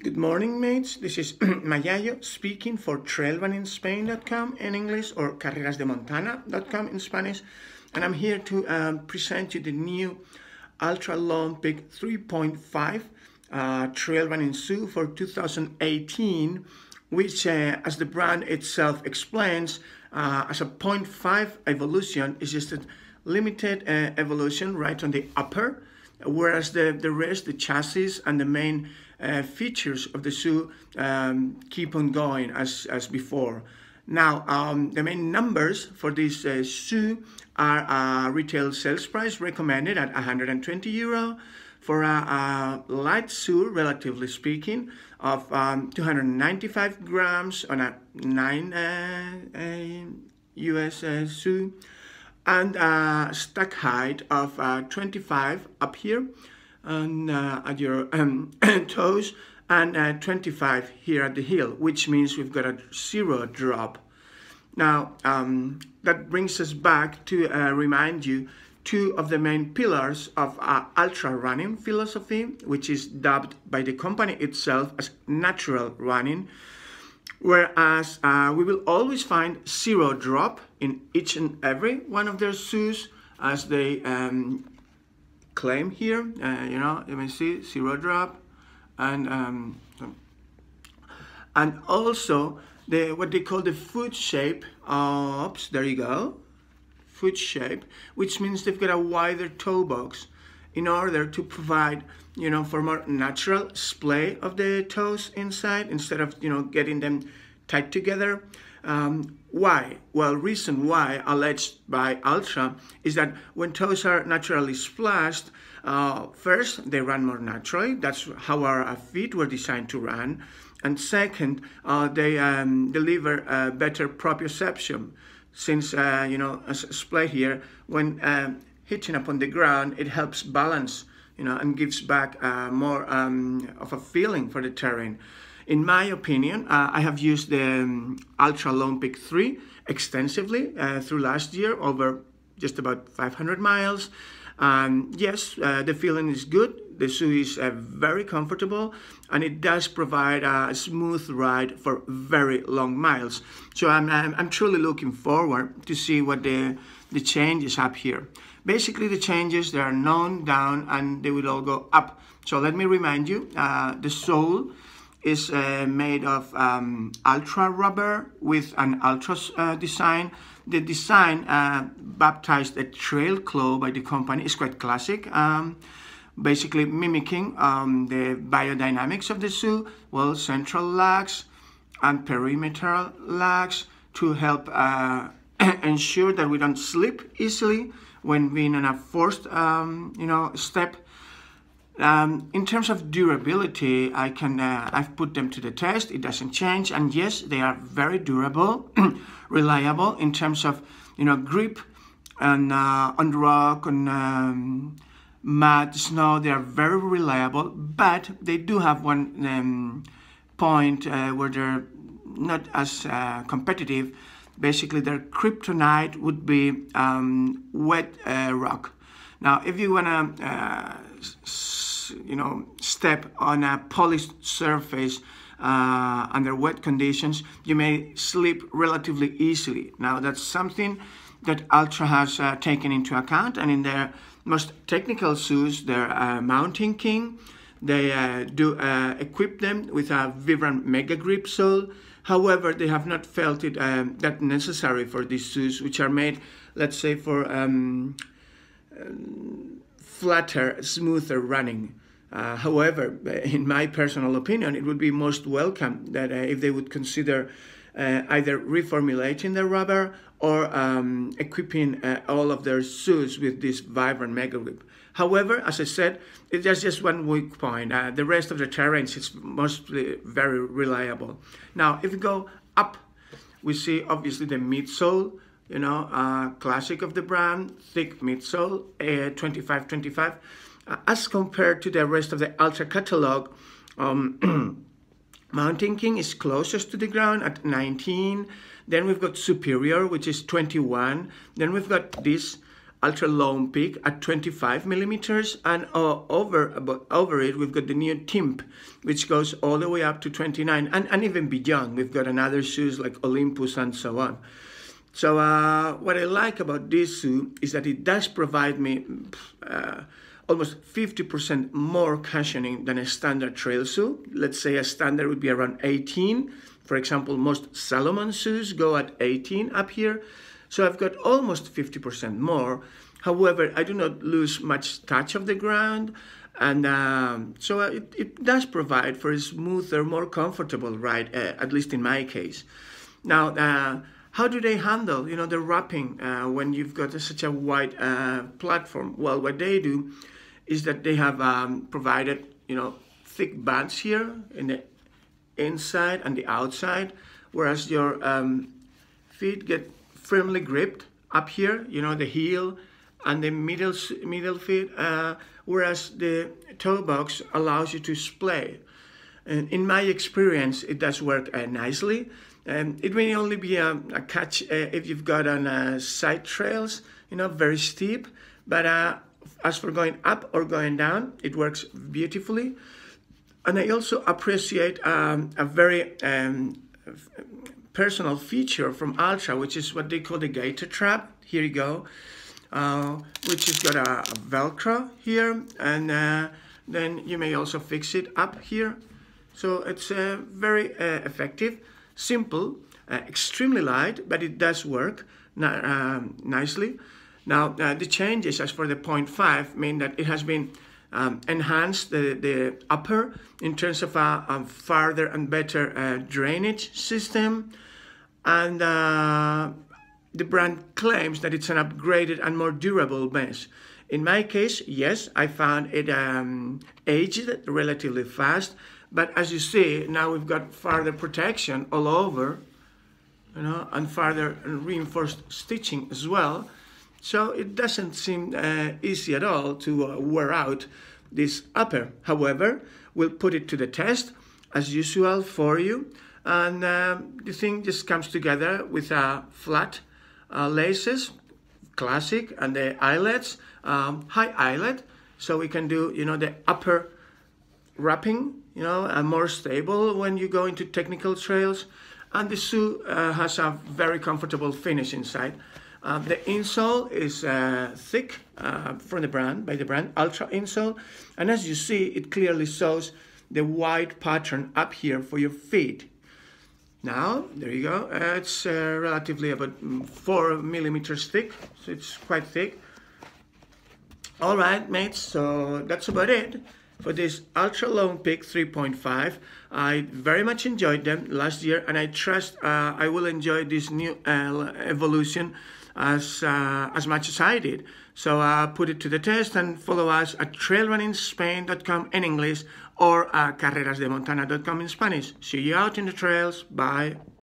Good morning, mates. This is Mayayo speaking for Trailrunningspain.com in English or carrerasdemontana.com in Spanish. And I'm here to present you the new Altra Lone 3.5 trail running shoe for 2018, which, as the brand itself explains, as a 0.5 evolution is just a limited evolution right on the upper, whereas the rest, the chassis and the main features of the shoe keep on going as before. Now, the main numbers for this shoe are retail sales price recommended at €120 for a light shoe, relatively speaking, of 295 grams on a 9 US shoe, and stack height of 25 up here and at your toes, and 25 here at the heel, which means we've got a zero drop. Now that brings us back to remind you two of the main pillars of ultra running philosophy, which is dubbed by the company itself as natural running, whereas we will always find zero drop in each and every one of their shoes, as they claim here. You may see zero drop, and also what they call the foot shape. Oops, there you go, foot shape, which means they've got a wider toe box in order to provide, for more natural splay of the toes inside, instead of, getting them tight together. Why? Well, reason why, alleged by Altra, is that when toes are naturally splashed, first, they run more naturally. That's how our feet were designed to run. And second, they deliver better proprioception, since, as displayed here, when hitting upon the ground, it helps balance, and gives back more of a feeling for the terrain. In my opinion, I have used the Altra Lone 3 extensively through last year, over just about 500 miles. Yes, the feeling is good. The shoe is very comfortable, and it does provide a smooth ride for very long miles. So I'm truly looking forward to see what the changes up here. Basically, the changes, they are known down, and they will all go up. So let me remind you, the sole is made of ultra rubber with an ultra design. The design, baptized a trail claw by the company, is quite classic, basically mimicking the biodynamics of the shoe. Well, central lags and perimeter lags to help ensure that we don't slip easily when being on a forced step. In terms of durability, I've put them to the test. It doesn't change, and yes, they are very durable, reliable in terms of grip, and on rock, on mud, snow. They are very reliable, but they do have one point where they're not as competitive. Basically, their kryptonite would be wet rock. Now, if you want to step on a polished surface under wet conditions, you may slip relatively easily. Now, that's something that Altra has taken into account, and in their most technical shoes, their Mountain King, they do equip them with a Vibram Mega Grip sole. However, they have not felt it that necessary for these shoes, which are made, let's say, for flatter, smoother running. However, in my personal opinion, it would be most welcome that if they would consider either reformulating the rubber or equipping all of their shoes with this vibrant Mega Grip. However, as I said, it's just one weak point. The rest of the terrain is mostly very reliable. Now, if we go up, we see obviously the midsole, classic of the brand, thick midsole, 25-25. As compared to the rest of the Altra catalog, Mountain King is closest to the ground at 19. Then we've got Superior, which is 21. Then we've got this Altra Lone peak at 25 millimeters, and over it we've got the new Timp, which goes all the way up to 29, and even beyond. We've got another shoes like Olympus and so on. So what I like about this shoe is that it does provide me almost 50% more cushioning than a standard trail shoe. Let's say a standard would be around 18. For example, most Salomon shoes go at 18 up here. So I've got almost 50% more. However, I do not lose much touch of the ground. And so it does provide for a smoother, more comfortable ride, at least in my case. Now, how do they handle, the wrapping when you've got such a wide platform? Well, what they do is that they have provided, thick bands here in the inside and the outside, whereas your feet get firmly gripped up here, the heel and the middle feet, whereas the toe box allows you to splay. And in my experience, it does work nicely. It may only be a catch if you've got on side trails, very steep. But as for going up or going down, it works beautifully. And I also appreciate a very personal feature from Altra, which is what they call the gator trap. Here you go, which has got a Velcro here, and then you may also fix it up here. So it's very effective, simple, extremely light, but it does work nicely. Now, the changes as for the 0.5 mean that it has been enhanced, the upper, in terms of a farther and better drainage system. And the brand claims that it's an upgraded and more durable mesh. In my case, yes, I found it aged relatively fast. But as you see, now we've got further protection all over, and further reinforced stitching as well. So it doesn't seem easy at all to wear out this upper. However, we'll put it to the test as usual for you. And the thing just comes together with flat laces, classic, and the eyelets, high eyelet. So we can do, the upper wrapping, and more stable when you go into technical trails. And the shoe has a very comfortable finish inside. The insole is thick from the brand, by the brand, Altra insole. And as you see, it clearly shows the wide pattern up here for your feet. Now, there you go. It's relatively about 4 millimeters thick, so it's quite thick. All right, mates, so that's about it for this Altra Lone Peak 3.5. I very much enjoyed them last year, and I trust I will enjoy this new evolution as much as I did. So put it to the test and follow us at trailrunningspain.com in English or carrerasdemontana.com in Spanish. See you out in the trails. Bye.